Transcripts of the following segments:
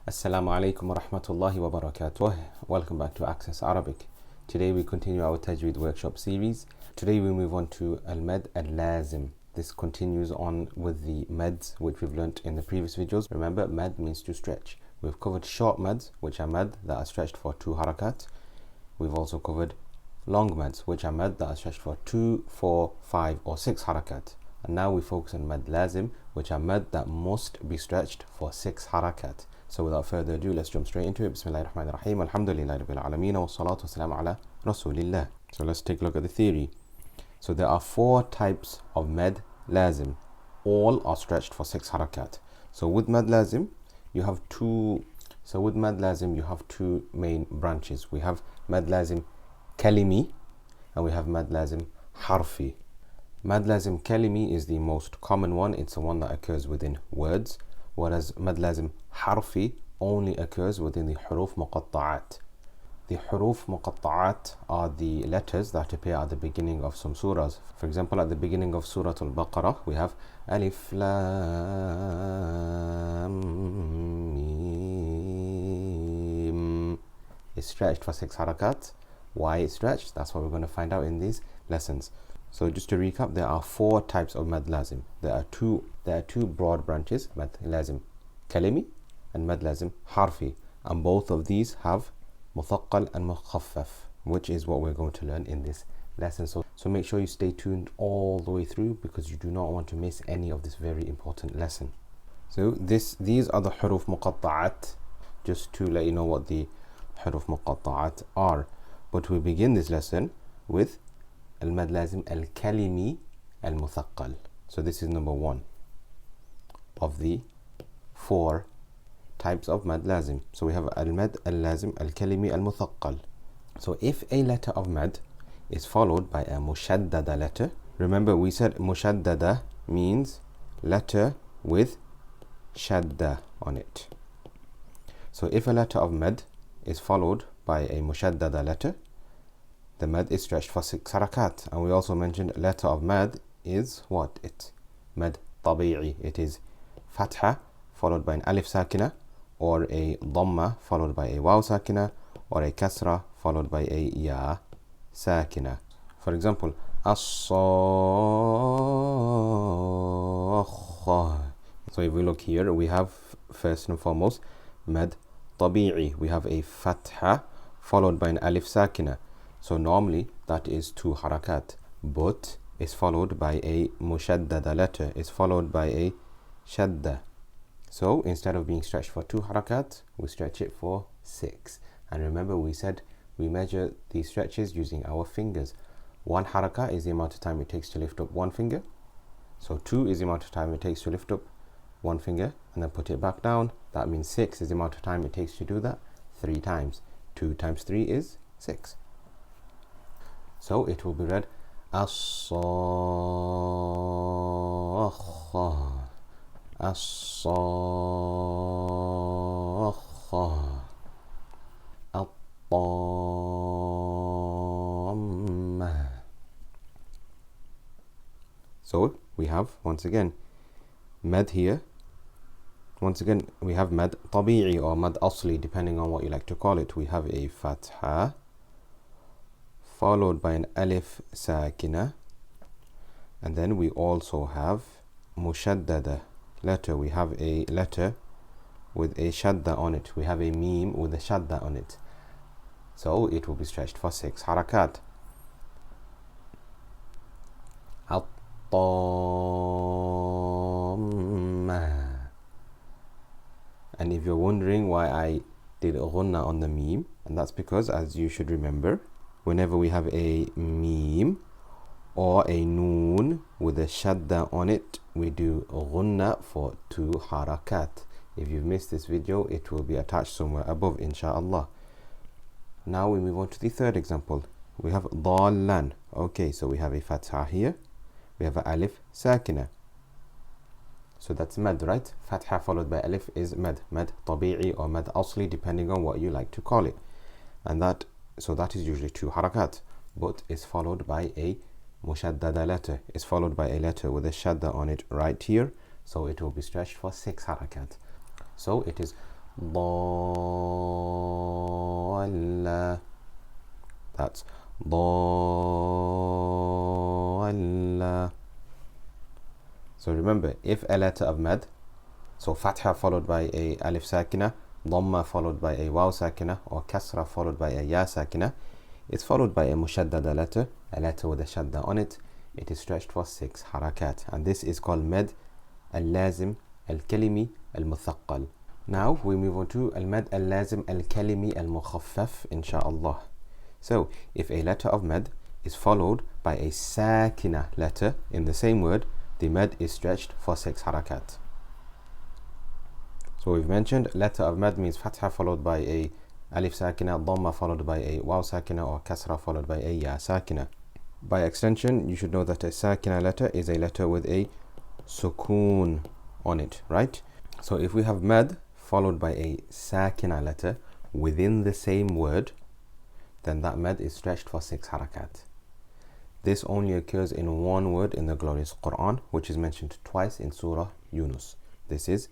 Assalamu alaikum wa rahmatullahi wa barakatuh. Welcome back to Access Arabic. Today we continue our Tajweed workshop series. Today we move on to Mad Lazim. This continues on with the mads which we've learnt in the previous videos. Remember, mad means to stretch. We've covered short mads, which are mad that are stretched for 2 harakat. We've also covered long mads, which are mad that are stretched for 2, 4, 5 or 6 harakat. And now we focus on Mad Lazim, which are mad that must be stretched for 6 harakat. So without further ado, let's jump straight into it. Bismillahir Rahmanir Rahim. Alhamdulillahi Rabbil Alameen. Wa salatu wa salam ala Rasulillah. So let's take a look at the theory. So there are 4 types of Mad Lazim. All are stretched for 6 harakat. So with Mad Lazim, you have two main branches. We have Mad Lazim Kalimi and we have Mad Lazim Harfi. Mad Lazim Kalimi is the most common one. It's the one that occurs within words, whereas Mad Lazim Harfi only occurs within the Huruf Muqatta'at. The Huruf Muqatta'at are the letters that appear at the beginning of some surahs. For example, at the beginning of Surah Al-Baqarah, we have Alif Lam Mim. It's stretched for 6 harakat. Why it's stretched? That's what we're going to find out in these lessons. So just to recap, there are 4 types of Mad Lazim. There are two broad branches, Mad Lazim Kalimi and Mad Lazim Harfi, and both of these have Musaqqal and Mukhaffaf, which is what we're going to learn in this lesson. So make sure you stay tuned all the way through, because you do not want to miss any of this very important lesson. So these are the Huruf Muqatta'at, just to let you know what the Huruf Muqatta'at are. But we begin this lesson with Al-Mad Lazim Al-Kalimi Al-Musaqqal. So this is number 1 of the 4 types of Mad Lazim. So we have Al-Mad Al-Lazim Al-Kalimi Al-Musaqqal. So if a letter of Mad is followed by a Mushaddada letter, remember we said Mushaddada means letter with Shadda on it. So if a letter of Mad is followed by a Mushaddada letter, the Mad is stretched for 6 harakat. And we also mentioned letter of Mad is what? It's Mad Tabi'i. It is Fatha followed by an Alif Sakina, or a Dhamma followed by a Waw Sakina, or a Kasra followed by a Ya Sakina. For example, As-Sakha. So if we look here, we have first and foremost Mad Tabi'i. We have a Fatha followed by an Alif Sakina. So normally that is 2 harakat, but is followed by a Mushaddada letter, is followed by a Shadda. So instead of being stretched for 2 harakat, we stretch it for 6. And remember, we said we measure these stretches using our fingers. 1 harakat is the amount of time it takes to lift up 1 finger. So 2 is the amount of time it takes to lift up 1 finger and then put it back down. That means 6 is the amount of time it takes to do that 3 times. 2 times 3 is 6. So it will be read As-Sakha, As-Sakha, At-Tamma. So we have once again Mad here. Once again we have Mad Tabi'i or Mad Asli, depending on what you like to call it. We have a Fatha followed by an Alif Sakina, and then we also have Mushaddada letter. We have a letter with a Shadda on it. We have a Meme with a Shadda on it. So it will be stretched for 6 harakat. At-Tamma. And if you're wondering why I did Ghunna on the Meme, and that's because, as you should remember, whenever we have a Meme or a Noon with a Shadda on it, we do Ghunna for 2 harakat. If you've missed this video, it will be attached somewhere above, inshallah. Now we move on to the 3rd example. We have Dhallan. Okay, so we have a Fatha here. We have a Alif Sakina. So that's Mad, right? Fatha followed by Alif is Mad. Mad Tabi'i or Mad Asli, depending on what you like to call it. And that is usually 2 harakat, but is followed by a Mushaddada letter. Is followed by a letter with a Shadda on it right here. So it will be stretched for 6 harakat. So it is ضال. That's ضال. So remember, if a letter of mad, so fatha followed by a alif sakina, dhamma followed by a waw sakina, or kasra followed by a ya sakina, it's followed by a mushaddada letter, a letter with a shadda on it. It is stretched for 6 harakat, and this is called mad al-lazim al-kalimi al-musaqqal. Now we move on to al-mad al-lazim al-kalimi al-mukhaffaf, inshallah. So if a letter of mad is followed by a sakina letter in the same word, the mad is stretched for 6 harakat. So we've mentioned letter of mad means fatha followed by a alif sakina, dhamma followed by a waw sakina, or kasra followed by a ya sakina. By extension, you should know that a sakina letter is a letter with a sukoon on it, right? So if we have mad followed by a sakina letter within the same word, then that mad is stretched for 6 harakat. This only occurs in one word in the Glorious Qur'an, which is mentioned twice in Surah Yunus. This is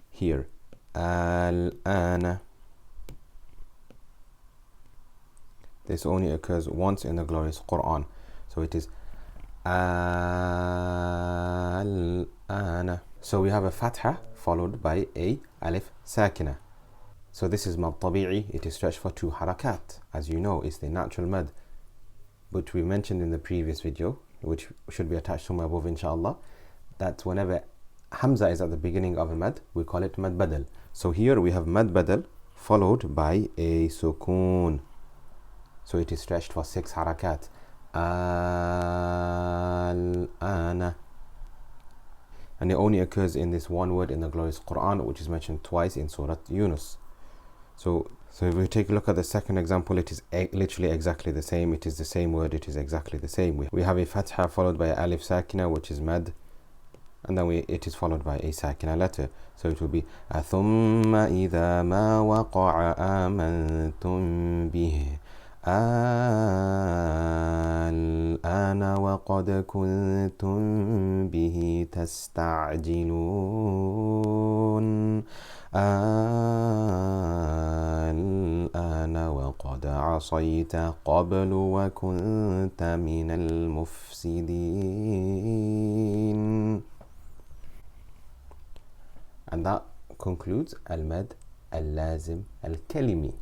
here, al-ana. This only occurs once in the Glorious Qur'an. So it is al-ana. So we have a fatha followed by a alif sakina. So this is mad tabi'i. It is stretched for 2 harakat. As you know, it's the natural mad, which we mentioned in the previous video, which should be attached somewhere above, inshallah, that whenever hamza is at the beginning of a mad, we call it mad badal. So here we have mad badal followed by a sukoon. So it is stretched for 6 harakat. Al-ana. And it only occurs in this one word in the Glorious Qur'an, which is mentioned twice in Surah Yunus. So if we take a look at the second example, it is literally exactly the same. It is the same word, it is exactly the same. We have a fatha followed by a alif sakina, which is mad, and then it is followed by a sakina letter. So it will be ثُمَّ إِذَا مَا وَقَعَ آمَنْتُمْ بِهِ الآن وقد كنتم به تستعجلون الآن وقد عصيت قبل وكنت من المفسدين. And that concludes al-mad al-lazim al-kalimi.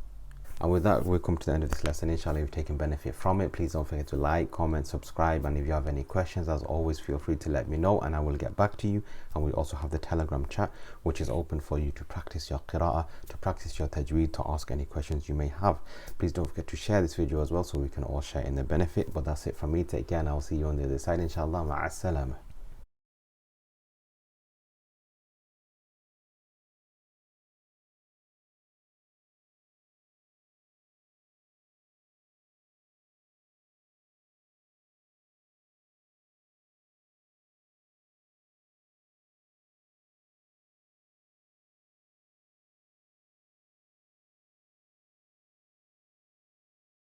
And with that, we've come to the end of this lesson. Inshallah, you've taken benefit from it. Please don't forget to like, comment, subscribe, and if you have any questions, as always, feel free to let me know and I will get back to you. And we also have the Telegram chat, which is open for you to practice your qira'ah, to practice your tajweed, to ask any questions you may have. Please don't forget to share this video as well, so we can all share in the benefit. But that's it from me. Take care, and I'll see you on the other side, inshallah. Ma'as salama.